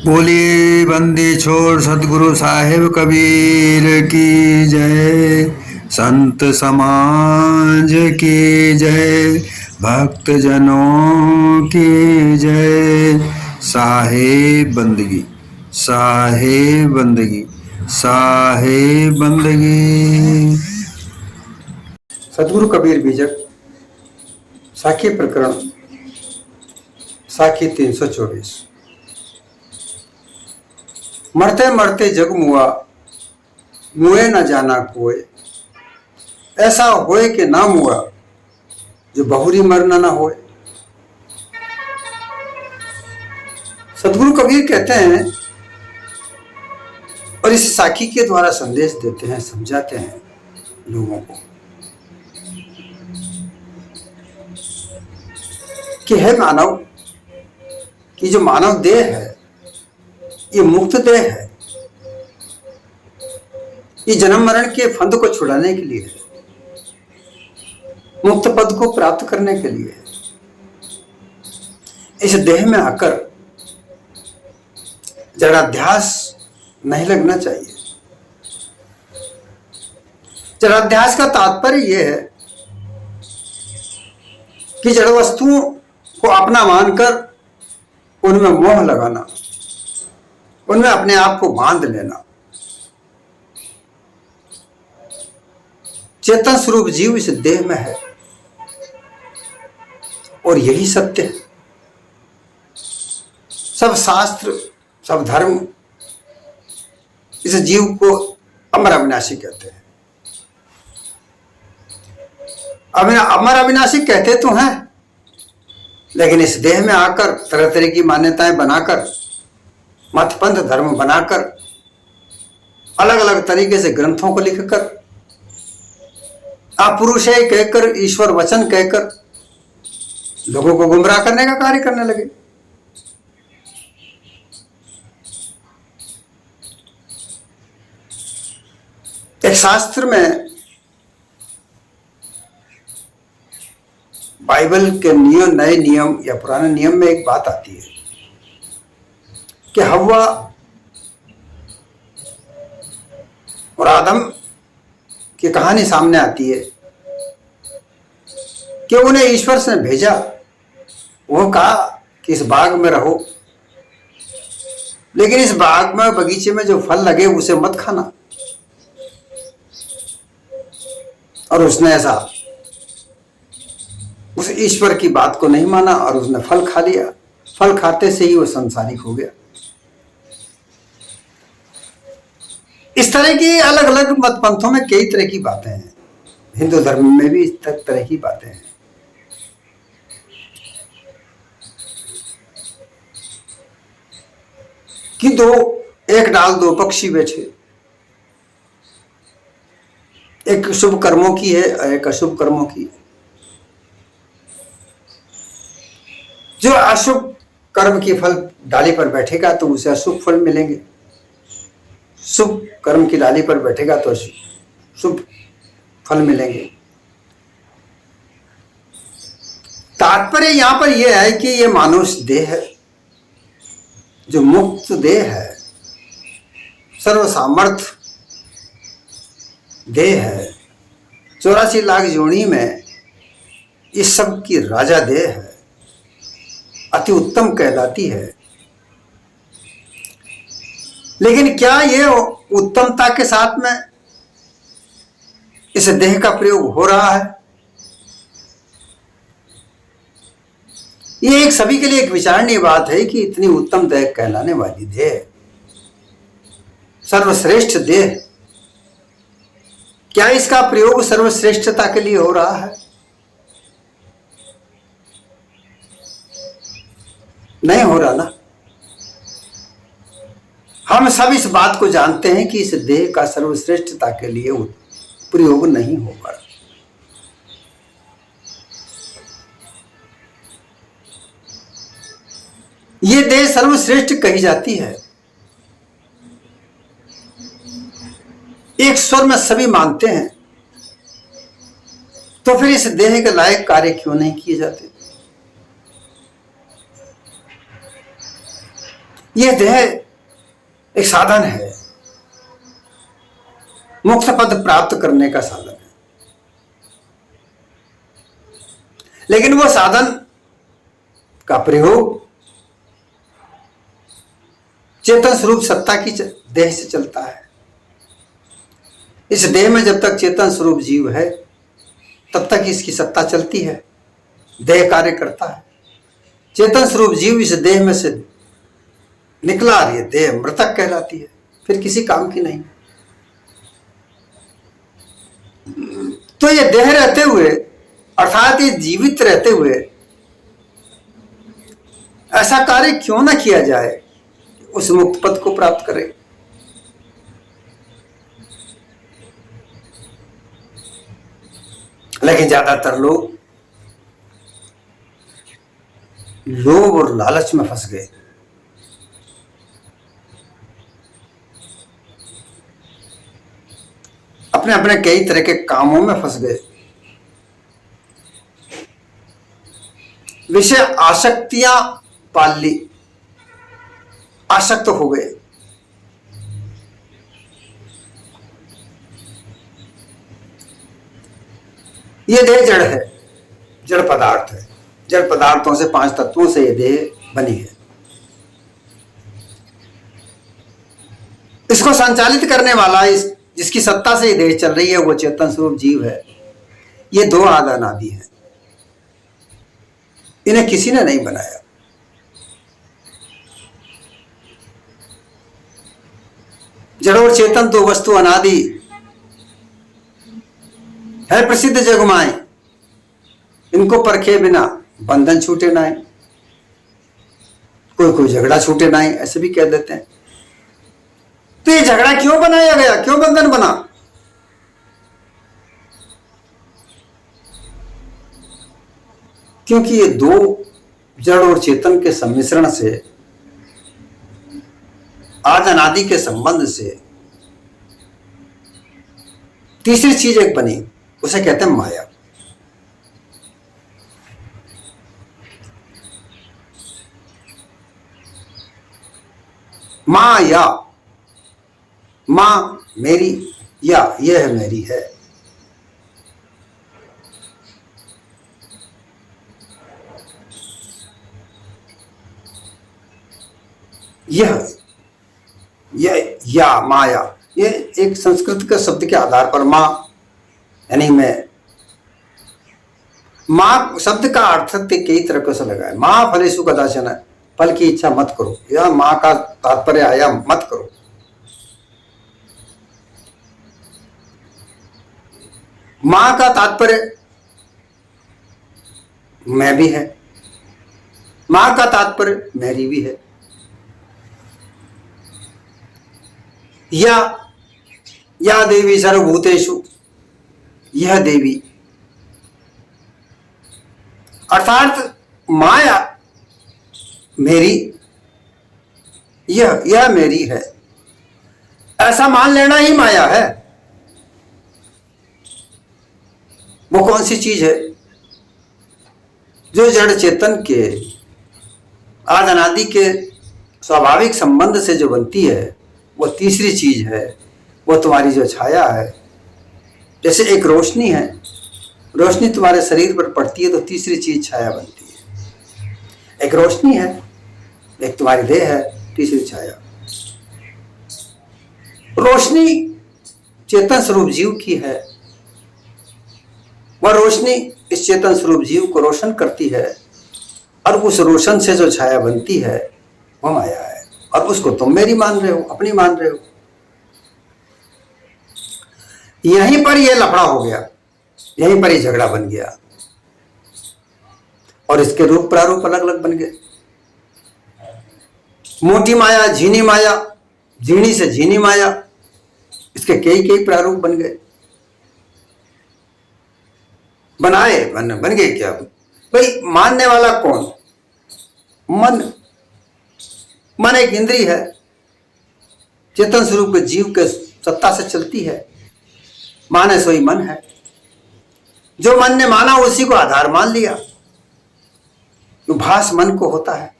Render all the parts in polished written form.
बोलिए बंदी छोड़ सतगुरु साहिब कबीर की जय। संत समाज की जय। भक्त जनों की जय। साहिब बंदगी, साहिब बंदगी, साहिब बंदगी। सतगुरु कबीर बीजक साखी प्रकरण साखी 324। मरते मरते जग मुआ, मुए न जाना कोय। ऐसा होए कि ना मुआ, जो बहुरी मरना ना होए। सतगुरु कबीर कहते हैं और इस साखी के द्वारा संदेश देते हैं, समझाते हैं लोगों को कि है मानव कि जो मानव देह है ये मुक्त देह है। ये जन्म मरण के फंद को छुड़ाने के लिए है, मुक्त पद को प्राप्त करने के लिए है। इस देह में आकर जड़ाध्यास नहीं लगना चाहिए। जड़ाध्यास का तात्पर्य यह है कि जड़ वस्तुओं को अपना मानकर उनमें मोह लगाना, उनमें अपने आप को बांध लेना। चेतन स्वरूप जीव इस देह में है और यही सत्य है। सब शास्त्र, सब धर्म इस जीव को अमर अविनाशी कहते हैं। अमर अविनाशी कहते तो हैं, लेकिन इस देह में आकर तरह तरह की मान्यताएं बनाकर, मत पंथ धर्म बनाकर, अलग अलग तरीके से ग्रंथों को लिखकर, पुरुष है कहकर, ईश्वर वचन कहकर लोगों को गुमराह करने का कार्य करने लगे। एक शास्त्र में, बाइबल के नियम, नए नियम या पुराने नियम में एक बात आती है कि हव्वा और आदम की कहानी सामने आती है कि उन्हें ईश्वर से भेजा, वो कहा कि इस बाग में रहो, लेकिन इस बाग में, बगीचे में जो फल लगे उसे मत खाना। और उसने ऐसा उस ईश्वर की बात को नहीं माना और उसने फल खा लिया। फल खाते से ही वो संसारिक हो गया। इस तरह की अलग अलग मत पंथों में कई तरह की बातें हैं। हिंदू धर्म में भी इस तरह की बातें हैं कि एक डाल दो पक्षी बैठे, एक शुभ कर्मों की है और एक अशुभ कर्मों की है। जो अशुभ कर्म की फल डाली पर बैठेगा तो उसे अशुभ फल मिलेंगे, शुभ कर्म की डाली पर बैठेगा तो शुभ फल मिलेंगे। तात्पर्य यहां पर यह है कि यह मानुष देह है, जो मुक्त देह है, सर्वसामर्थ देह है, 84 लाख योनि में इस सब की राजा देह है, अति उत्तम कहलाती है। लेकिन क्या यह उत्तमता के साथ में इस देह का प्रयोग हो रहा है? यह एक सभी के लिए एक विचारणीय बात है कि इतनी उत्तम देह कहलाने वाली देह, सर्वश्रेष्ठ देह, क्या इसका प्रयोग सर्वश्रेष्ठता के लिए हो रहा है? नहीं हो रहा ना। हम सब इस बात को जानते हैं कि इस देह का सर्वश्रेष्ठता के लिए प्रयोग नहीं होगा। यह देह सर्वश्रेष्ठ कही जाती है। एक स्वर में सभी मानते हैं, तो फिर इस देह के लायक कार्य क्यों नहीं किए जाते? यह देह एक साधन है, मोक्ष पद प्राप्त करने का साधन है। लेकिन वो साधन का प्रयोग चेतन स्वरूप सत्ता की देह से चलता है। इस देह में जब तक चेतन स्वरूप जीव है तब तक इसकी सत्ता चलती है, देह कार्य करता है। चेतन स्वरूप जीव इस देह में से निकला, ये देह मृतक कहलाती है, फिर किसी काम की नहीं। तो ये देह रहते हुए अर्थात ये जीवित रहते हुए ऐसा कार्य क्यों ना किया जाए उस मुक्त पद को प्राप्त करे। लेकिन ज्यादातर लोग लोभ और लालच में फंस गए। अपने अपने कई तरह के कामों में फंस गए, विषय आसक्तियां पाल ली, आसक्त हो गए। ये देह जड़ है, जड़ पदार्थ है। जड़ पदार्थों से, 5 तत्वों से ये देह बनी है। इसको संचालित करने वाला, इस जिसकी सत्ता से ये देह चल रही है, वो चेतन स्वरूप जीव है। ये 2 आदि अनादि है, इन्हें किसी ने नहीं बनाया। जड़ और चेतन 2 वस्तु अनादि है, प्रसिद्ध जगमाए। इनको परखे बिना बंधन छूटे ना है। कोई झगड़ा छूटे ना है, ऐसे भी कह देते हैं। तो ये झगड़ा क्यों बनाया गया, क्यों बंधन बना? क्योंकि ये 2 जड़ और चेतन के सम्मिश्रण से, आदि अनादि के संबंध से तीसरी चीज एक बनी, उसे कहते हैं माया। माया, मां मेरी, या यह मेरी है। यह या माया, ये एक संस्कृत के शब्द के आधार पर मां यानी मैं। मां शब्द का अर्थ कई तरह से लगा है। मां फलेषु कदाचन, फल की इच्छा मत करो, या मां का तात्पर्य आया मत करो। मां का तात्पर्य मैं भी है, मां का तात्पर्य मेरी भी है। या देवी सर्वभूतेषु, यह देवी अर्थात माया मेरी, यह मेरी है, ऐसा मान लेना ही माया है। वो कौन सी चीज है जो जड़ चेतन के आदि अनादि के स्वाभाविक संबंध से जो बनती है, वो तीसरी चीज है। वो तुम्हारी जो छाया है, जैसे एक रोशनी है, रोशनी तुम्हारे शरीर पर पड़ती है तो तीसरी चीज छाया बनती है। एक रोशनी है, एक तुम्हारी देह है, तीसरी छाया। रोशनी चेतन स्वरूप जीव की है, वह रोशनी इस चेतन स्वरूप जीव को रोशन करती है, और उस रोशन से जो छाया बनती है वह माया है। और उसको तुम मेरी मान रहे हो, अपनी मान रहे हो। यहीं पर यह लफड़ा हो गया, यहीं पर ही झगड़ा बन गया, और इसके रूप प्रारूप अलग अलग बन गए। मोटी माया, झीनी माया, झीनी से झीनी माया, इसके कई प्रारूप बन गए। बन गए क्या भाई? मानने वाला कौन? मन एक इंद्रिय है, चेतन स्वरूप के जीव के सत्ता से चलती है। माने सोई मन है। जो मन ने माना उसी को आधार मान लिया। तो भास मन को होता है।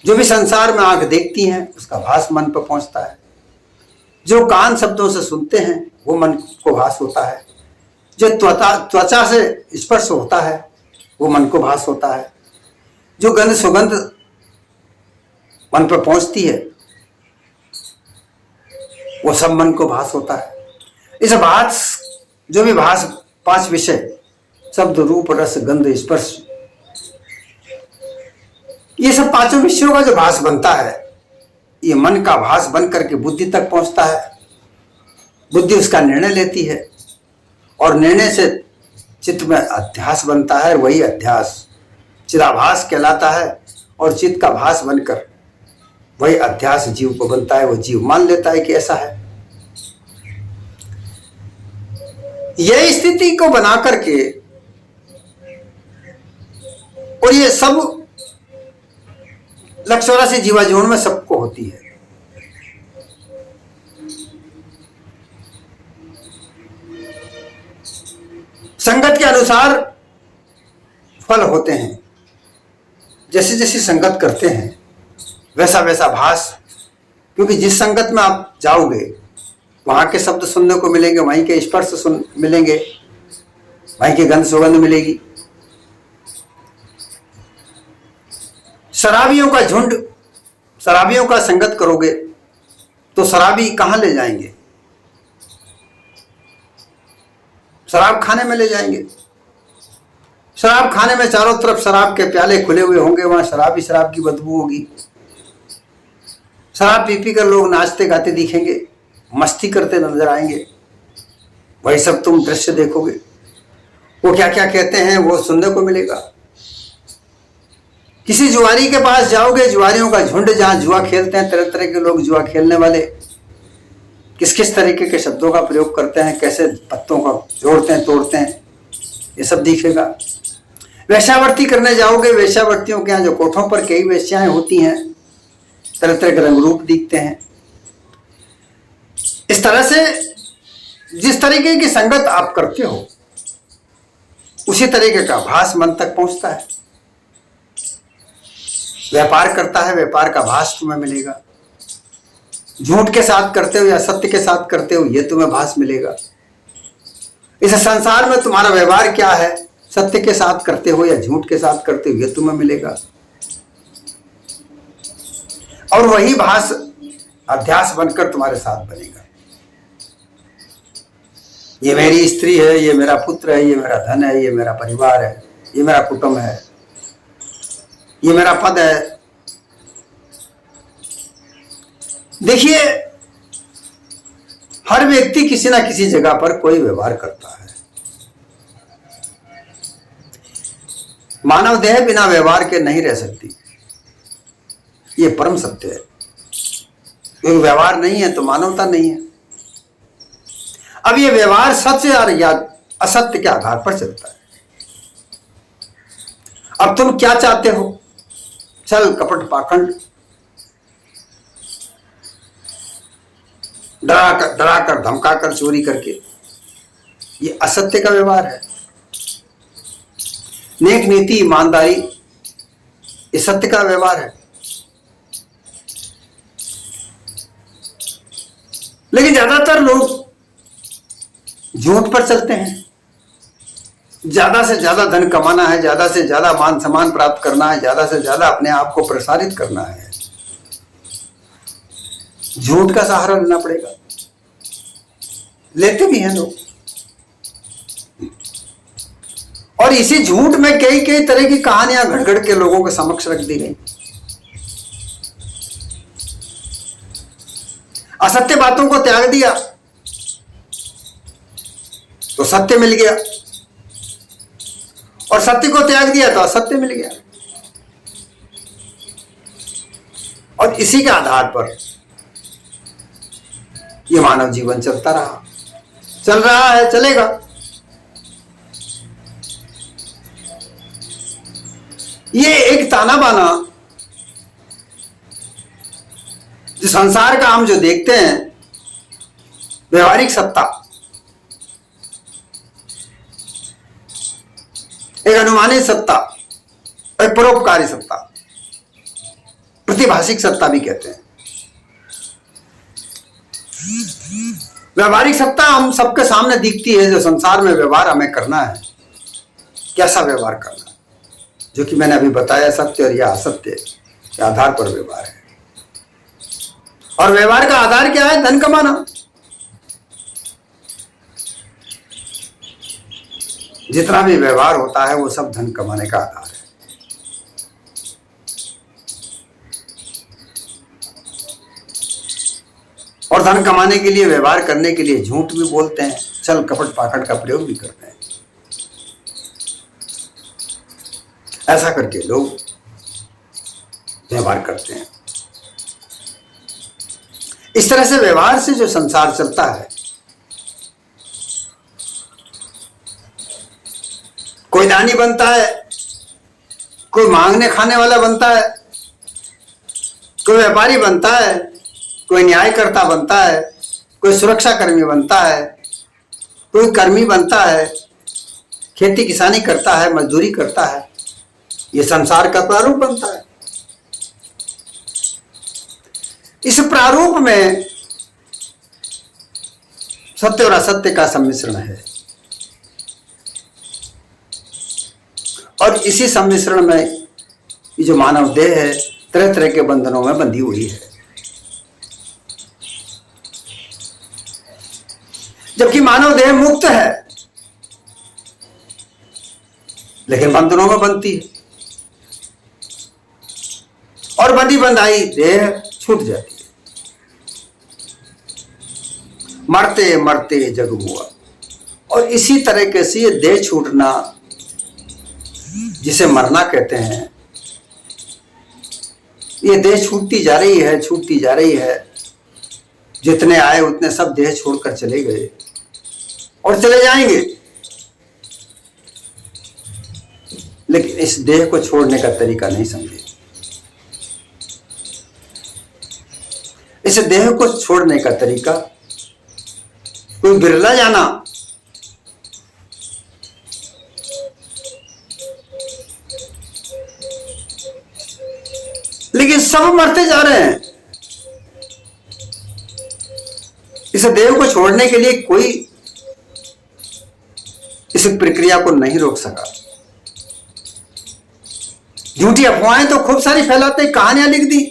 जो भी संसार में आंख देखती हैं उसका भास मन पर पहुंचता है, जो कान शब्दों से सुनते हैं वो मन को भास होता है, जो त्वचा से स्पर्श होता है वो मन को भास होता है, जो गंध सुगंध मन पर पहुंचती है वो सब मन को भास होता है। इस भास, जो भी भास, 5 विषय शब्द रूप रस गंध स्पर्श, ये सब 5 विषयों का जो भास बनता है ये मन का भास बन करके बुद्धि तक पहुंचता है। बुद्धि उसका निर्णय लेती है और निर्णय से चित्त में अध्यास बनता है, वही अध्यास चिदाभास कहलाता है और चित्त का भास बनकर वही अध्यास जीव को बनता है। वो जीव मान लेता है कि ऐसा है। यह स्थिति को बना करके और ये सब लक्षोरा से जीवा जीवन में सबको होती है। संगत के अनुसार फल होते हैं। जैसे जैसे संगत करते हैं वैसा वैसा भास, क्योंकि जिस संगत में आप जाओगे वहां के शब्द सुनने को मिलेंगे, वहीं के स्पर्श मिलेंगे, वहीं की गंध सुगंध मिलेगी। शराबियों का झुंड, शराबियों का संगत करोगे तो शराबी कहां ले जाएंगे? शराब खाने में ले जाएंगे। शराब खाने में चारों तरफ शराब के प्याले खुले हुए होंगे, वहां शराब ही शराब की बदबू होगी। शराब पी पी कर लोग नाचते गाते दिखेंगे, मस्ती करते नजर आएंगे, वही सब तुम दृश्य देखोगे। वो क्या क्या कहते हैं वो सुनने को मिलेगा। किसी जुआरी के पास जाओगे, जुआरियों का झुंड जहां जुआ खेलते हैं, तरह तरह के लोग जुआ खेलने वाले किस किस तरीके के शब्दों का प्रयोग करते हैं, कैसे पत्तों का जोड़ते हैं तोड़ते हैं, ये सब दिखेगा। वेश्यावर्ती करने जाओगे, वेश्यावर्तियों के यहाँ जो कोठों पर कई वेश्याएं होती हैं, तरह तरह के रंग रूप दिखते हैं। इस तरह से जिस तरीके की संगत आप करते हो उसी तरीके का भास मन तक पहुंचता है। व्यापार करता है, व्यापार का भास तुम्हें मिलेगा। झूठ के साथ करते हो या सत्य के साथ करते हो ये तुम्हें भास मिलेगा। इस संसार में तुम्हारा व्यवहार क्या है, सत्य के साथ करते हो या झूठ के साथ करते हो ये तुम्हें मिलेगा। और वही भास अध्यास बनकर तुम्हारे साथ बनेगा। ये मेरी स्त्री है, ये मेरा पुत्र है, ये मेरा धन है, ये मेरा परिवार है, ये मेरा कुटुंब है, ये मेरा पद है। देखिए, हर व्यक्ति किसी ना किसी जगह पर कोई व्यवहार करता है। मानव देह बिना व्यवहार के नहीं रह सकती, ये परम सत्य है। क्योंकि व्यवहार नहीं है तो मानवता नहीं है। अब ये व्यवहार सत्य और या असत्य के आधार पर चलता है। अब तुम क्या चाहते हो? छल कपट पाखंड, डरा कर धमका कर चोरी करके, ये असत्य का व्यवहार है। नेक नीति ईमानदारी, ये सत्य का व्यवहार है। लेकिन ज्यादातर लोग झूठ पर चलते हैं। ज्यादा से ज्यादा धन कमाना है, ज्यादा से ज्यादा मान सम्मान प्राप्त करना है, ज्यादा से ज्यादा अपने आप को प्रसारित करना है, झूठ का सहारा लेना पड़ेगा। लेते भी हैं लोग, और इसी झूठ में कई कई तरह की कहानियां घड़ घड़ के लोगों के समक्ष रख दी गई। असत्य बातों को त्याग दिया तो सत्य मिल गया, और सत्य को त्याग दिया तो असत्य मिल गया। और इसी के आधार पर यह मानव जीवन चलता रहा, चल रहा है, चलेगा। ये एक ताना बाना जो संसार का हम जो देखते हैं, व्यवहारिक सत्ता, एक अनुमानित सत्ता, एक परोपकारी सत्ता, प्रतिभाषिक सत्ता भी कहते हैं। व्यवहारिक सत्ता हम सबके सामने दिखती है, जो संसार में व्यवहार हमें करना है, कैसा व्यवहार करना है, जो कि मैंने अभी बताया सत्य और या असत्य के आधार पर व्यवहार है। और व्यवहार का आधार क्या है? धन कमाना। जितना भी व्यवहार होता है वो सब धन कमाने का आधार है। और धन कमाने के लिए, व्यवहार करने के लिए झूठ भी बोलते हैं, छल कपट पाखंड का प्रयोग भी करते हैं। ऐसा करके लोग व्यवहार करते हैं। इस तरह से व्यवहार से जो संसार चलता है, कोई दानी बनता है, कोई मांगने खाने वाला बनता है, कोई व्यापारी बनता है, कोई न्यायकर्ता बनता है, कोई सुरक्षा कर्मी बनता है, कोई कर्मी बनता है, खेती किसानी करता है, मजदूरी करता है। ये संसार का प्रारूप बनता है। इस प्रारूप में सत्य और असत्य का सम्मिश्रण है, और इसी सम्मिश्रण में ये जो मानव देह है, तरह तरह के बंधनों में बंधी हुई है। जबकि मानव देह मुक्त है, लेकिन बंधनों में बंधती है, और बंधी बंधाई देह छूट जाती है। मरते मरते जग हुआ। और इसी तरीके से ये देह छूटना, जिसे मरना कहते हैं, ये देह छूटती जा रही है, छूटती जा रही है। जितने आए उतने सब देह छोड़कर चले गए और चले जाएंगे। लेकिन इस देह को छोड़ने का तरीका नहीं समझे। इस देह को छोड़ने का तरीका कोई बिरला जाना, लेकिन सब मरते जा रहे हैं। इस देह को छोड़ने के लिए कोई इस प्रक्रिया को नहीं रोक सका। झूठी अफवाहें तो खूब सारी फैलाते, कहानियां लिख दी,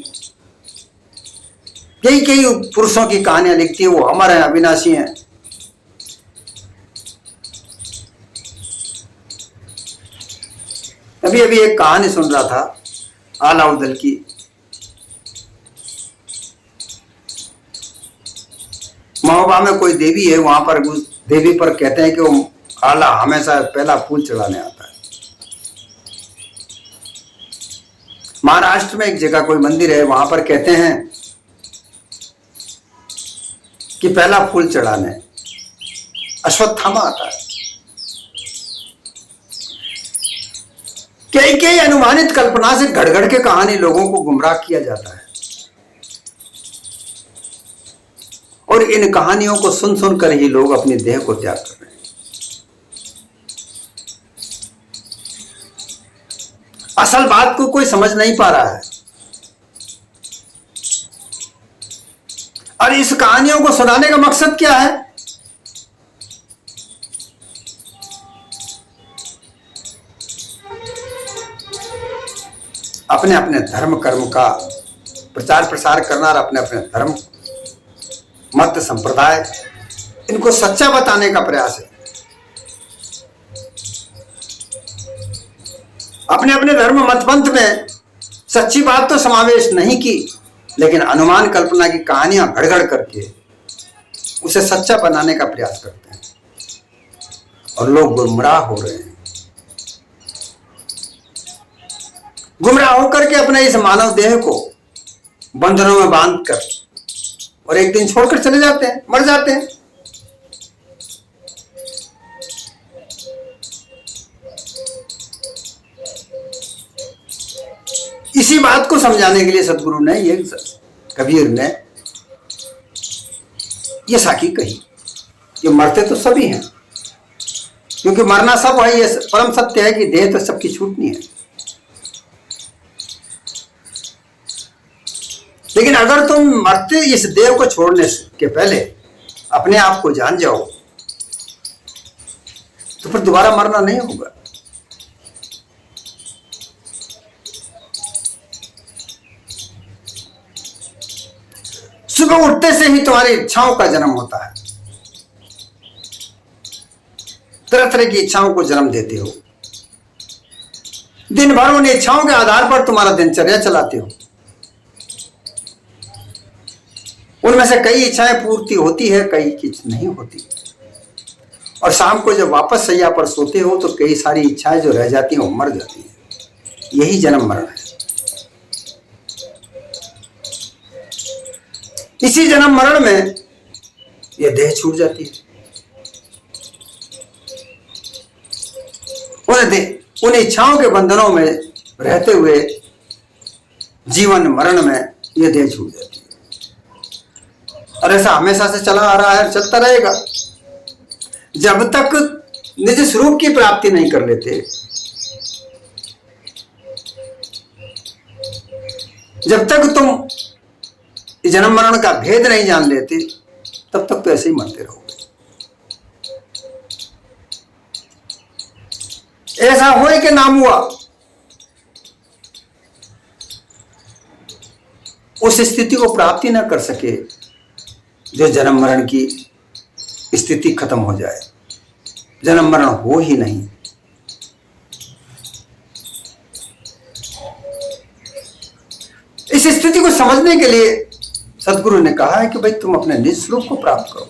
कई कई पुरुषों की कहानियां लिखती है, वो अमर हैं, अविनाशी हैं। अभी अभी एक कहानी सुन रहा था अलाउद्दीन की। महोबा में कोई देवी है, वहां पर उस देवी पर कहते हैं कि वो आला हमेशा पहला फूल चढ़ाने आता है। महाराष्ट्र में एक जगह कोई मंदिर है, वहां पर कहते हैं कि पहला फूल चढ़ाने अश्वत्थामा आता है। कई कई अनुमानित कल्पना से घड़ घड़ के कहानी लोगों को गुमराह किया जाता है, और इन कहानियों को सुन सुनकर ही लोग अपने देह को त्याग कर रहे हैं। असल बात को कोई समझ नहीं पा रहा है, और इस कहानियों को सुनाने का मकसद क्या है? अपने अपने धर्म कर्म का प्रचार प्रसार करना, और अपने अपने धर्म मत संप्रदाय, इनको सच्चा बताने का प्रयास है। अपने अपने धर्म मत पंथ में सच्ची बात तो समावेश नहीं की, लेकिन अनुमान कल्पना की कहानियां घड़-घड़ करके उसे सच्चा बनाने का प्रयास करते हैं, और लोग गुमराह हो रहे हैं। गुमराह होकर के अपने इस मानव देह को बंधनों में बांधकर और एक दिन छोड़कर चले जाते हैं, मर जाते हैं। इसी बात को समझाने के लिए सदगुरु ने, ये कबीर ने ये साखी कही कि मरते तो सभी हैं, क्योंकि मरना सब है। ये परम सत्य है कि देह तो सबकी छूटनी है। लेकिन अगर तुम मरते इस देह को छोड़ने के पहले अपने आप को जान जाओ तो फिर दोबारा मरना नहीं होगा। सुबह उठते से ही तुम्हारी इच्छाओं का जन्म होता है, तरह तरह की इच्छाओं को जन्म देते हो। दिन भर उन इच्छाओं के आधार पर तुम्हारा दिनचर्या चलाते हो। उनमें से कई इच्छाएं पूर्ति होती है, कई की नहीं होती। और शाम को जब वापस सैया पर सोते हो तो कई सारी इच्छाएं जो रह जाती हैं वो मर जाती हैं। यही जन्म मरण है। इसी जन्म मरण में यह देह छूट जाती है। उन इच्छाओं के बंधनों में रहते हुए जीवन मरण में यह देह छूट जाती है। और ऐसा हमेशा से चला आ रहा है, चलता रहेगा जब तक निज स्वरूप की प्राप्ति नहीं कर लेते, जब तक तुम जन्म मरण का भेद नहीं जान लेते तब तक तो ऐसे ही मरते रहोगे। ऐसा होए कि नाम हुआ, उस स्थिति को प्राप्ति ना कर सके जो जन्म मरण की स्थिति खत्म हो जाए, जन्म मरण हो ही नहीं। इस स्थिति को समझने के लिए सदगुरु ने कहा है कि भाई तुम अपने निज स्वरूप को प्राप्त करो।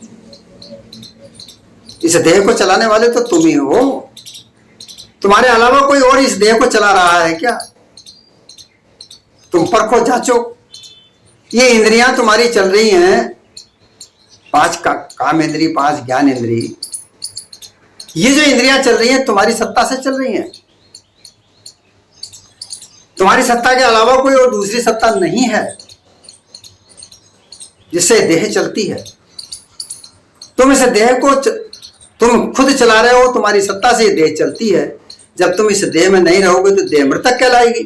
इस देह को चलाने वाले तो तुम ही हो, तुम्हारे अलावा कोई और इस देह को चला रहा है क्या? तुम परखो, जांचो। ये इंद्रियां तुम्हारी चल रही हैं, 5 काम इंद्री, 5 ज्ञान इंद्री, ये जो इंद्रियां चल रही हैं तुम्हारी सत्ता से चल रही हैं। तुम्हारी सत्ता के अलावा कोई और दूसरी सत्ता नहीं है जिससे देह चलती है। तुम इस देह को तुम खुद चला रहे हो, तुम्हारी सत्ता से देह चलती है। जब तुम इस देह में नहीं रहोगे तो देह मृतक कहलाएगी।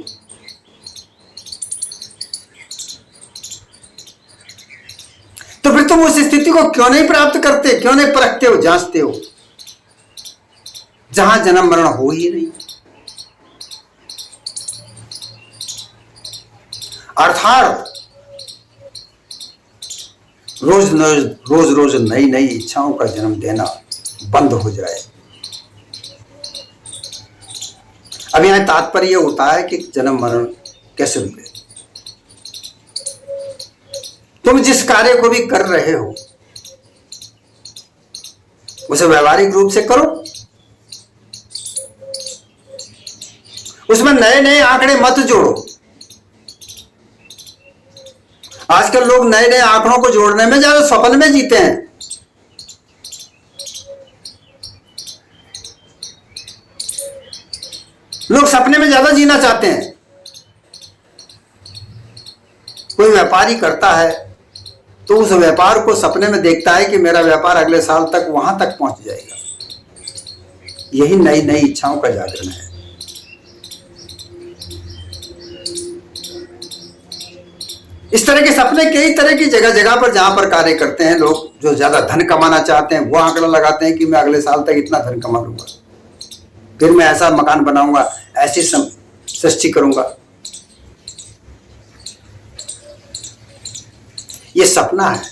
तो फिर तुम उस स्थिति को क्यों नहीं प्राप्त करते, क्यों नहीं परखते हो, जांचते हो, जहां जन्म मरण हो ही नहीं। अर्थात रोज रोज नई नई इच्छाओं का जन्म देना बंद हो जाए। अब यहां तात्पर्य यह होता है कि जन्म मरण कैसे रुके। तुम जिस कार्य को भी कर रहे हो उसे व्यवहारिक रूप से करो, उसमें नए नए आंकड़े मत जोड़ो। आजकल लोग नए नए आंकड़ों को जोड़ने में ज्यादा सपन में जीते हैं। लोग सपने में ज्यादा जीना चाहते हैं। कोई व्यापारी करता है तो उस व्यापार को सपने में देखता है कि मेरा व्यापार अगले साल तक वहां तक पहुंच जाएगा। यही नई नई इच्छाओं का जागरण है। इस तरह के सपने कई तरह की जगह जगह पर जहां पर कार्य करते हैं लोग, जो ज्यादा धन कमाना चाहते हैं वो आंकड़ा लगाते हैं कि मैं अगले साल तक इतना धन कमा लूंगा, फिर मैं ऐसा मकान बनाऊंगा, ऐसी सृष्टि करूंगा। ये सपना है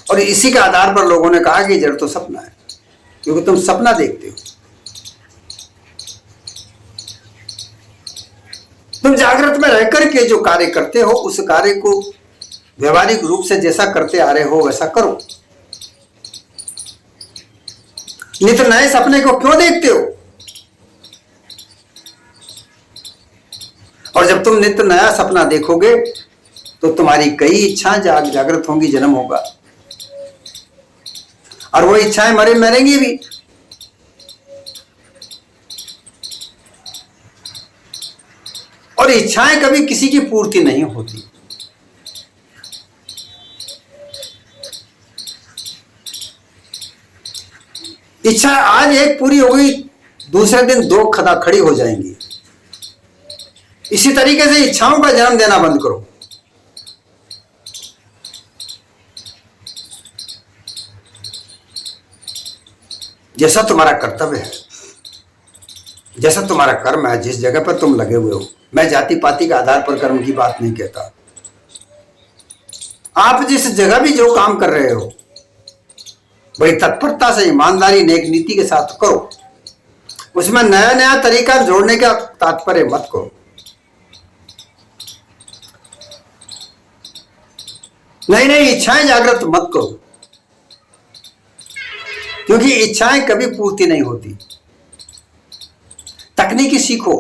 और इसी के आधार पर लोगों ने कहा कि जड़ तो सपना है, क्योंकि तुम सपना देखते हो। तुम जागृत में रहकर के जो कार्य करते हो उस कार्य को व्यवहारिक रूप से जैसा करते आ रहे हो वैसा करो। नित नए सपने को क्यों देखते हो? और जब तुम नित्य नया सपना देखोगे तो तुम्हारी कई इच्छाएं जागृत होंगी, जन्म होगा, और वो इच्छाएं मरेंगी भी। और इच्छाएं कभी किसी की पूर्ति नहीं होती। इच्छा आज एक पूरी हो गई, दूसरे दिन 2 खड़ी हो जाएंगी। इसी तरीके से इच्छाओं का जन्म देना बंद करो। जैसा तुम्हारा कर्तव्य है, जैसा तुम्हारा कर्म है, जिस जगह पर तुम लगे हुए हो, मैं जाति पाति के आधार पर कर्म की बात नहीं कहता। आप जिस जगह भी जो काम कर रहे हो बड़ी तत्परता से, ईमानदारी, नेक नीति के साथ करो। उसमें नया नया तरीका जोड़ने का तात्पर्य मत करो। नई नई इच्छाएं जागृत मत करो, क्योंकि इच्छाएं कभी पूर्ति नहीं होती। तकनीकी सीखो,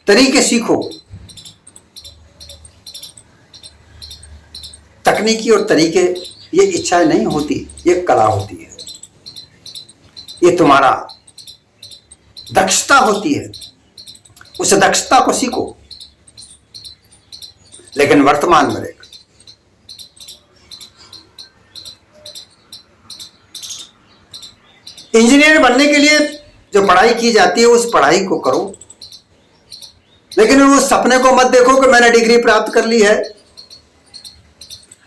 तरीके सीखो। तकनीकी और तरीके ये इच्छाएं नहीं होती, ये कला होती है, ये तुम्हारा दक्षता होती है। उस दक्षता को सीखो, लेकिन वर्तमान में रहकर। इंजीनियर बनने के लिए जो पढ़ाई की जाती है उस पढ़ाई को करो, लेकिन उस सपने को मत देखो कि मैंने डिग्री प्राप्त कर ली है।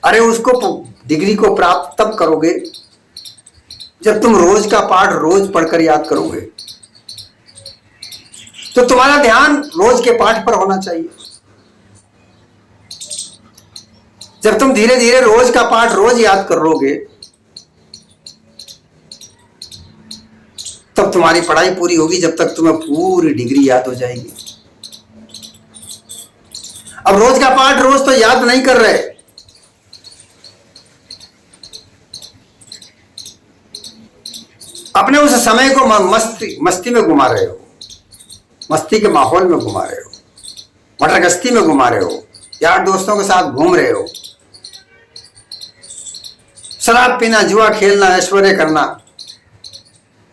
अरे उसको डिग्री को प्राप्त तब करोगे जब तुम रोज का पाठ रोज पढ़कर याद करोगे। तो तुम्हारा ध्यान रोज के पाठ पर होना चाहिए। जब तुम धीरे धीरे रोज का पाठ रोज याद कर लोगे तब तुम्हारी पढ़ाई पूरी होगी, जब तक तुम्हें पूरी डिग्री याद हो जाएगी। अब रोज का पाठ रोज तो याद नहीं कर रहे, अपने उस समय को मस्ती में घुमा रहे हो, मस्ती के माहौल में घुमा रहे हो, मटरगस्ती में घुमा रहे हो, यार दोस्तों के साथ घूम रहे हो, शराब पीना, जुआ खेलना, ऐश्वर्य करना,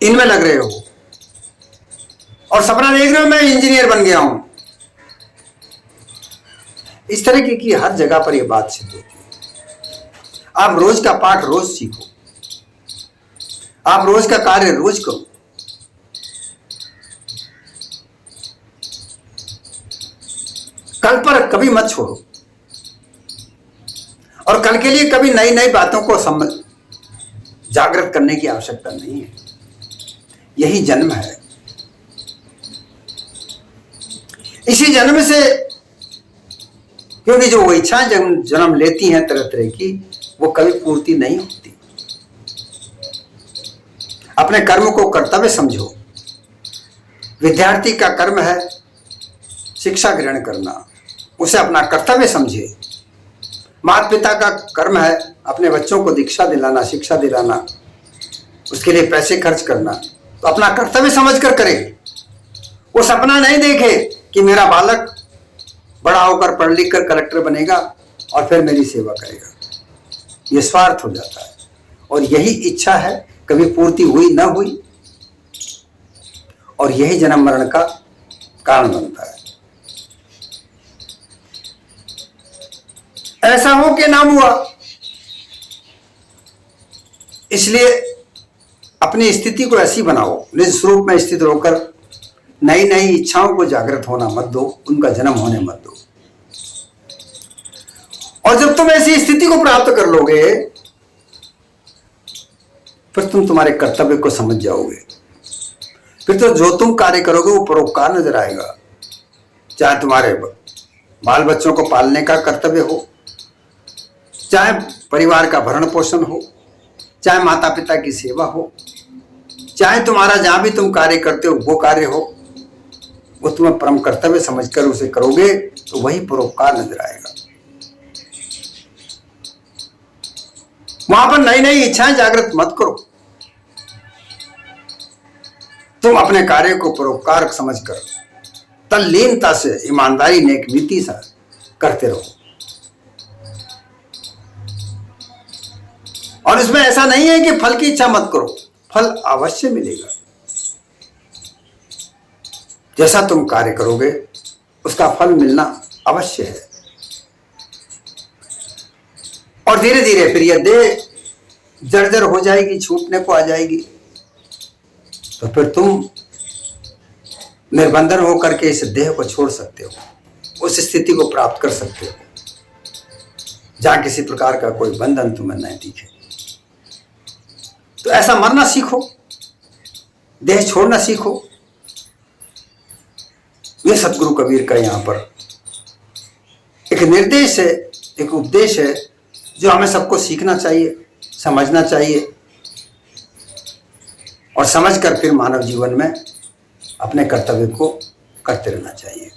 इनमें लग रहे हो और सपना देख रहे हो मैं इंजीनियर बन गया हूं। इस तरीके की हर जगह पर यह बात सिद्ध होती है। आप रोज का पाठ रोज सीखो, आप रोज का कार्य रोज करो। कल पर कभी मत छोड़ो और कल के लिए कभी नई नई बातों को जागृत करने की आवश्यकता नहीं है। यही जन्म है। इसी जन्म से, क्योंकि जो वो इच्छाएं जन्म लेती हैं तरह तरह की, वो कभी पूर्ति नहीं होती। अपने कर्म को कर्तव्य समझो। विद्यार्थी का कर्म है शिक्षा ग्रहण करना, उसे अपना कर्तव्य समझे। माता पिता का कर्म है अपने बच्चों को दीक्षा दिलाना, शिक्षा दिलाना, उसके लिए पैसे खर्च करना, तो अपना कर्तव्य समझकर करे। वो सपना नहीं देखे कि मेरा बालक बड़ा होकर पढ़ लिख कर कलेक्टर बनेगा और फिर मेरी सेवा करेगा। ये स्वार्थ हो जाता है और यही इच्छा है, कभी पूर्ति हुई ना हुई, और यही जन्म मरण का कारण बनता है। ऐसा हो कि नाम हुआ, इसलिए अपनी स्थिति को ऐसी बनाओ, निज स्वरूप में स्थित होकर नई नई इच्छाओं को जागृत होना मत दो, उनका जन्म होने मत दो। और जब तुम ऐसी स्थिति को प्राप्त कर लोगे फिर तुम तुम्हारे कर्तव्य को समझ जाओगे। फिर तो जो तुम कार्य करोगे वो परोपकार नजर आएगा। चाहे तुम्हारे बाल बच्चों को पालने का कर्तव्य हो, चाहे परिवार का भरण पोषण हो, चाहे माता पिता की सेवा हो, चाहे तुम्हारा जहां भी तुम कार्य करते हो वो कार्य हो, वो तुम्हें परम कर्तव्य समझकर उसे करोगे तो वही परोपकार नजर आएगा। वहां पर नई नई इच्छाएं जागृत मत करो। तुम अपने कार्य को परोपकार समझकर तल्लीनता से, ईमानदारी, नेक नीति से करते रहो। और इसमें ऐसा नहीं है कि फल की इच्छा मत करो, फल अवश्य मिलेगा। जैसा तुम कार्य करोगे उसका फल मिलना अवश्य है। और धीरे धीरे फिर यह देह जर्जर हो जाएगी, छूटने को आ जाएगी, तो फिर तुम निर्बंधन होकर के इस देह को छोड़ सकते हो, उस स्थिति को प्राप्त कर सकते हो जहां किसी प्रकार का कोई बंधन तुम्हें नहीं दिखे। तो ऐसा मरना सीखो। देह छोड़ना सीखो। ये सतगुरु कबीर का यहाँ पर एक निर्देश है, एक उपदेश है जो हमें सबको सीखना चाहिए, समझना चाहिए और समझकर फिर मानव जीवन में अपने कर्तव्य को करते रहना चाहिए।